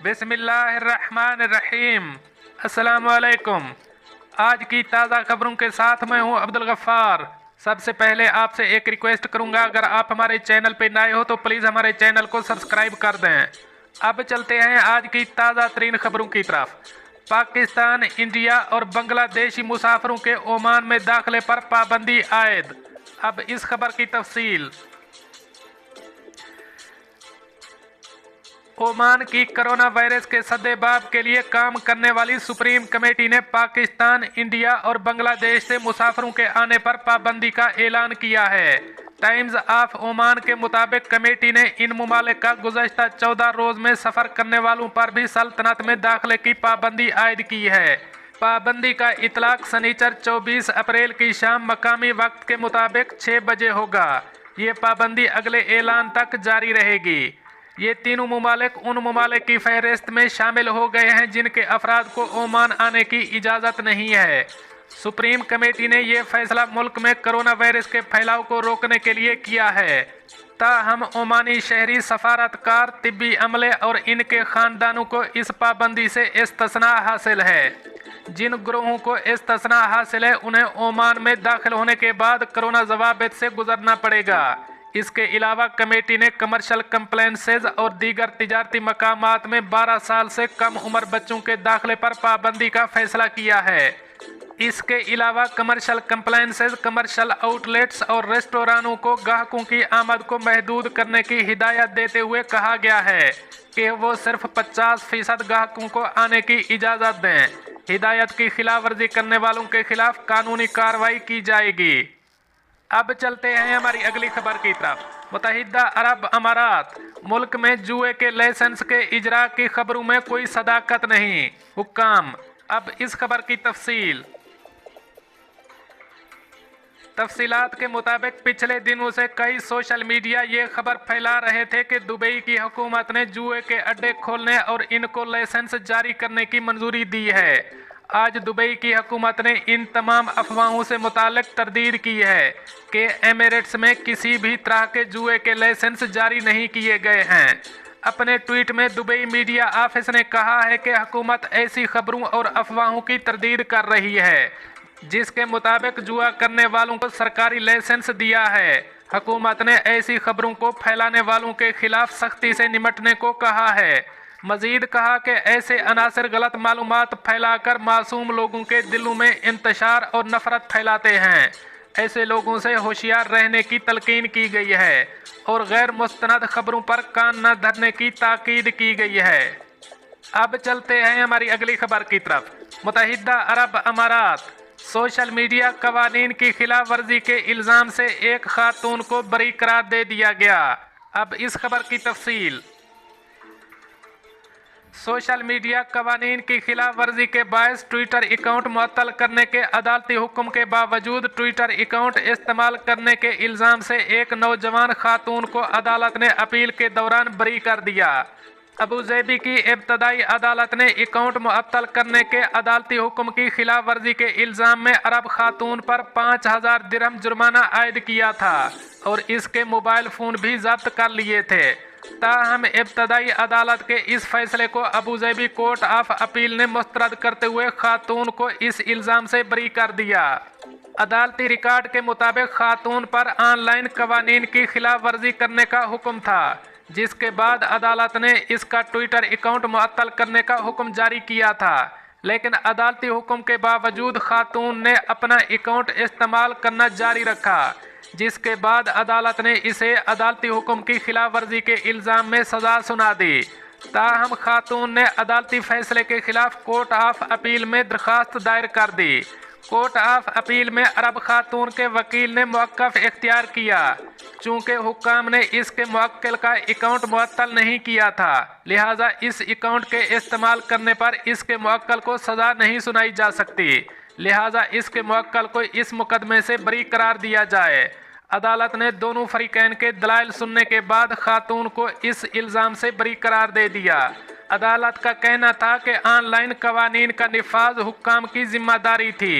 बिस्मिल्लाहिर्रहमानिर्रहीम। अस्सलामुअलैकुम। आज की ताज़ा खबरों के साथ मैं हूं अब्दुल गफ्फार। सबसे पहले आपसे एक रिक्वेस्ट करूंगा, अगर आप हमारे चैनल पे नए हो तो प्लीज़ हमारे चैनल को सब्सक्राइब कर दें। अब चलते हैं आज की ताज़ा तरीन खबरों की तरफ। पाकिस्तान, इंडिया और बांग्लादेशी मुसाफिरों के ओमान में दाखिले पर पाबंदी आयद। अब इस खबर की तफसील। ओमान की कोरोना वायरस के सद्देबाब के लिए काम करने वाली सुप्रीम कमेटी ने पाकिस्तान, इंडिया और बांग्लादेश से मुसाफिरों के आने पर पाबंदी का ऐलान किया है। टाइम्स ऑफ ओमान के मुताबिक कमेटी ने इन ममालिक का गुज़श्ता 14 रोज़ में सफ़र करने वालों पर भी सल्तनत में दाखिले की पाबंदी आयद की है। पाबंदी का इतलाक शनिचर 24 अप्रैल की शाम मकामी वक्त के मुताबिक 6 बजे होगा। ये पाबंदी अगले ऐलान तक जारी रहेगी। ये तीनों ममालिक उन ममालिक की फहरिस्त में शामिल हो गए हैं जिनके अफराद को ओमान आने की इजाज़त नहीं है। सुप्रीम कमेटी ने यह फैसला मुल्क में कोरोना वायरस के फैलाव को रोकने के लिए किया है। ताहम ओमानी शहरी सफारतकार, तिब्बी अमले और इनके ख़ानदानों को इस पाबंदी से इस्तिस्ना हासिल है। जिन ग्रोहों को इस्तिस्ना हासिल है उन्हें ओमान में दाखिल होने के बाद कोरोना ज़वाबित से गुजरना पड़ेगा। इसके अलावा कमेटी ने कमर्शियल कंप्लेंसेज और दीगर तिजारती मकामात में 12 साल से कम उम्र बच्चों के दाखिले पर पाबंदी का फैसला किया है। इसके अलावा कमर्शियल कंप्लेंसेज, कमर्शियल आउटलेट्स और रेस्टोरानों को ग्राहकों की आमद को महदूद करने की हिदायत देते हुए कहा गया है कि वो सिर्फ 50% ग्राहकों को आने की इजाज़त दें। हिदायत की खिलाफ वर्जी करने वालों के खिलाफ कानूनी कार्रवाई की जाएगी। अब चलते हैं हमारी अगली खबर की तरफ। मुत्तहिदा अरब अमारात, मुल्क में जुए के लाइसेंस के इजरा की खबरों में कोई सदाकत नहीं, हुक्काम। अब इस खबर की तफसीलात के मुताबिक पिछले दिनों से कई सोशल मीडिया ये खबर फैला रहे थे कि दुबई की हुकूमत ने जुए के अड्डे खोलने और इनको लाइसेंस जारी करने की मंजूरी दी है। आज दुबई की हुकूमत ने इन तमाम अफवाहों से मुताल्लिक तरदीद की है कि एमिरेट्स में किसी भी तरह के जुए के लाइसेंस जारी नहीं किए गए हैं। अपने ट्वीट में दुबई मीडिया ऑफिस ने कहा है कि हुकूमत ऐसी खबरों और अफवाहों की तरदीद कर रही है जिसके मुताबिक जुआ करने वालों को सरकारी लाइसेंस दिया है। हुकूमत ने ऐसी खबरों को फैलाने वालों के खिलाफ सख्ती से निपटने को कहा है। मजीद कहा कि ऐसे अनासर गलत मालूमात फैलाकर मासूम लोगों के दिलों में इंतशार और नफरत फैलाते हैं। ऐसे लोगों से होशियार रहने की तलकीन की गई है और गैर मुस्तनद खबरों पर कान न धरने की ताकीद की गई है। अब चलते हैं हमारी अगली खबर की तरफ। मुत्तहिदा अरब अमारात, सोशल मीडिया कवानीन की खिलाफ वर्जी के इल्ज़ाम से एक खातून को बरी करार दे दिया गया। अब इस खबर की तफसील। सोशल मीडिया कवानीन की खिलाफ वर्जी के बायस ट्विटर अकाउंट मुअत्तल करने के अदालती हुक्म के बावजूद ट्विटर अकाउंट इस्तेमाल करने के इल्ज़ाम से एक नौजवान खातून को अदालत ने अपील के दौरान बरी कर दिया। अबू ज़ैबी की इब्तदाई अदालत ने अकाउंट मुअत्तल करने के अदालती हुक्म की खिलाफ वर्जी के इल्ज़ाम में अरब खातून पर 5000 दिरहम जुर्माना आयद किया था और इसके मोबाइल फ़ोन भी जब्त कर लिए थे। ताहम इब्तदाई अदालत के इस फैसले को अबू ज़ैबी कोर्ट ऑफ अपील ने मुस्तरद करते हुए खातून को इस इल्ज़ाम से बरी कर दिया। अदालती रिकॉर्ड के मुताबिक खातून पर ऑनलाइन कवानीन की खिलाफ वर्जी करने का हुक्म था, जिसके बाद अदालत ने इसका ट्विटर अकाउंट मुअत्तल करने का हुक्म जारी किया था। लेकिन अदालती हुक्म के बावजूद खातून ने अपना अकाउंट इस्तेमाल करना जारी रखा, जिसके बाद अदालत ने इसे अदालती हुक्म की खिलाफ वर्जी के इल्ज़ाम में सज़ा सुना दी। ताहम खातून ने अदालती फैसले के खिलाफ कोर्ट ऑफ अपील में दरख्वास्त दायर कर दी। कोर्ट ऑफ अपील में अरब खातून के वकील ने मौक़िफ़ इख्तियार किया। चूँकि हुक्काम ने इसके मुवक्किल का अकाउंट मुअत्तल नहीं किया था, लिहाजा इस अकाउंट के इस्तेमाल करने पर इसके मुवक्किल को सज़ा नहीं सुनाई जा सकती। लिहाजा इसके मुवक्किल को इस मुकदमे से बरी करार दिया जाए। अदालत ने दोनों फरीकैन के दलाइल सुनने के बाद खातून को इस इल्ज़ाम से बरी करार दे दिया। अदालत का कहना था कि ऑनलाइन कवानीन का निफाज हुक्काम की जिम्मेदारी थी।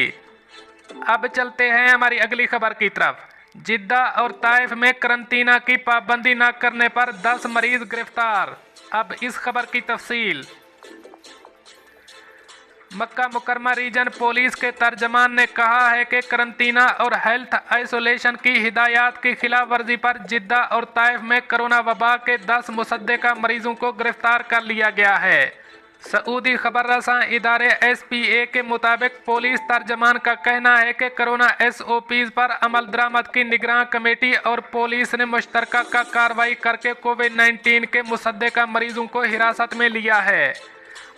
अब चलते हैं हमारी अगली खबर की तरफ। जिद्दा और ताइफ में करंतना की पाबंदी न करने पर 10 मरीज गिरफ्तार। अब इस खबर की तफसील। मक्का मुकरमा रीजन पुलिस के तर्जमान ने कहा है कि करंतना और हेल्थ आइसोलेशन की हिदायत की खिलाफ वर्जी पर जिद्दा और ताइफ में कोरोना वबा के 10 मुसद्दका मरीजों को गिरफ्तार कर लिया गया है। सऊदी खबर रसां इदारे SPA के मुताबिक पुलिस तर्जमान का कहना है कि कोरोना SOPs पर अमल दरामद की निगरान कमेटी और पुलिस ने मुश्तरका का कार्रवाई करके कोविड-19 के मुसद्दका मरीजों को हिरासत में लिया है।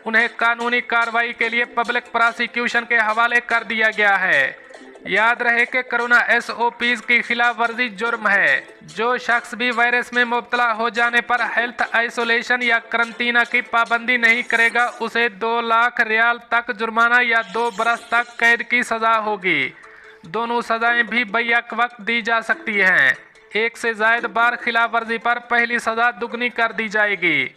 उन्हें कानूनी कार्रवाई के लिए पब्लिक प्रोसिक्यूशन के हवाले कर दिया गया है। याद रहे कि कोरोना SOPs की खिलाफ वर्जी जुर्म है। जो शख्स भी वायरस में मुब्तला हो जाने पर हेल्थ आइसोलेशन या करंतना की पाबंदी नहीं करेगा उसे 2 लाख रियाल तक जुर्माना या 2 बरस तक कैद की सज़ा होगी। दोनों सज़ाएं भी बैक वक्त दी जा सकती हैं। एक से ज़ायद बार खिलाफ वर्जी पर पहली सज़ा दुगनी कर दी जाएगी।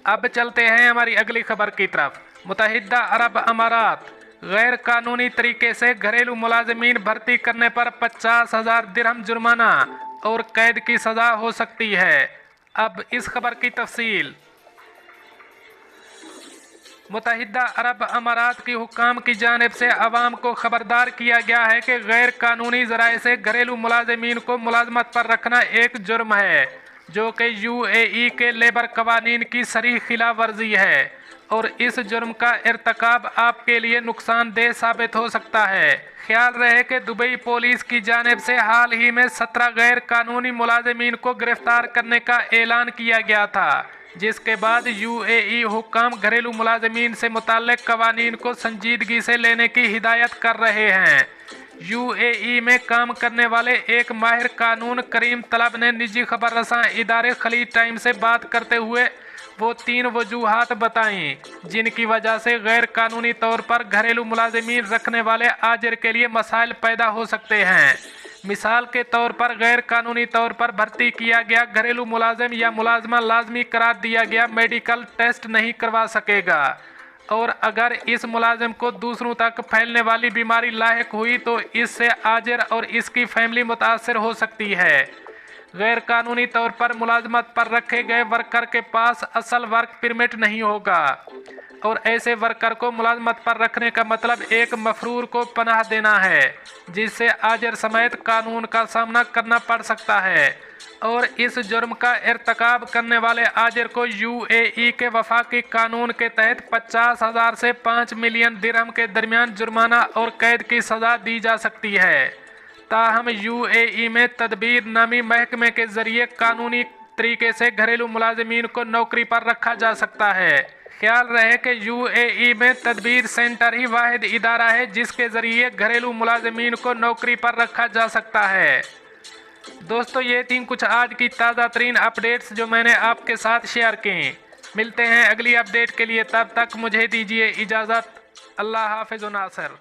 अब चलते हैं हमारी अगली खबर की तरफ। मुत्तहिदा अरब अमारात गैर कानूनी तरीके से घरेलू मुलाजिमीन भर्ती करने पर 50,000 दिरहम जुर्माना और कैद की सज़ा हो सकती है। अब इस खबर की तफसील। मुत्तहिदा अरब अमारात की हुक्काम की जानिब से अवाम को खबरदार किया गया है कि गैर कानूनी ज़राए से घरेलू मुलाजिमीन को मुलाजमत पर रखना एक जुर्म है जो कि UAE के लेबर कवानीन की सरीह खिलाफ वर्जी है और इस जुर्म का इर्तकाब आपके लिए नुकसानदेह साबित हो सकता है। ख्याल रहे कि दुबई पुलिस की जानिब से हाल ही में 17 गैर कानूनी मुलाजिमीन को गिरफ्तार करने का ऐलान किया गया था, जिसके बाद UAE हुक्काम घरेलू मुलाजिमीन से मुताल्लिक कवानीन को संजीदगी से लेने की हिदायत कर रहे हैं। UAE में काम करने वाले एक माहिर कानून करीम तलब ने निजी खबर रसां इदारे खलीज टाइम से बात करते हुए वो 3 वजूहात बताईं जिनकी वजह से गैर कानूनी तौर पर घरेलू मुलाजिमीन रखने वाले आजिर के लिए मसाइल पैदा हो सकते हैं। मिसाल के तौर पर गैर कानूनी तौर पर भर्ती किया गया घरेलू मुलाजिम या मुलाजमा लाजमी करार दिया गया मेडिकल टेस्ट नहीं करवा सकेगा और अगर इस मुलाजिम को दूसरों तक फैलने वाली बीमारी लाहिक हुई तो इससे आजिर और इसकी फैमिली मुतासर हो सकती है। गैर कानूनी तौर पर मुलाजमत पर रखे गए वर्कर के पास असल वर्क परमिट नहीं होगा और ऐसे वर्कर को मुलाजमत पर रखने का मतलब एक मफरूर को पनाह देना है जिससे आजिर समेत कानून का सामना करना पड़ सकता है और इस जुर्म का इर्तकाब करने वाले आजिर को UAE के वफाकी कानून के तहत 50,000 से 5 मिलियन दिरहम के दरमियान जुर्माना और कैद की सज़ा दी जा सकती है। ताहम UAE में तदबीर नामी महकमे के ज़रिए कानूनी तरीके से घरेलू मुलाजिमीन को नौकरी पर रखा जा सकता है। ख्याल रहे कि UAE में तदबीर सेंटर ही वाहिद इदारा है जिसके ज़रिए घरेलू मुलाजिमीन को नौकरी पर रखा जा सकता है। दोस्तों, ये थी कुछ आज की ताज़ा तरीन अपडेट्स जो मैंने आपके साथ शेयर की। मिलते हैं अगली अपडेट के लिए, तब तक मुझे दीजिए इजाज़त। अल्लाह हाफ़िज़ व नासिर।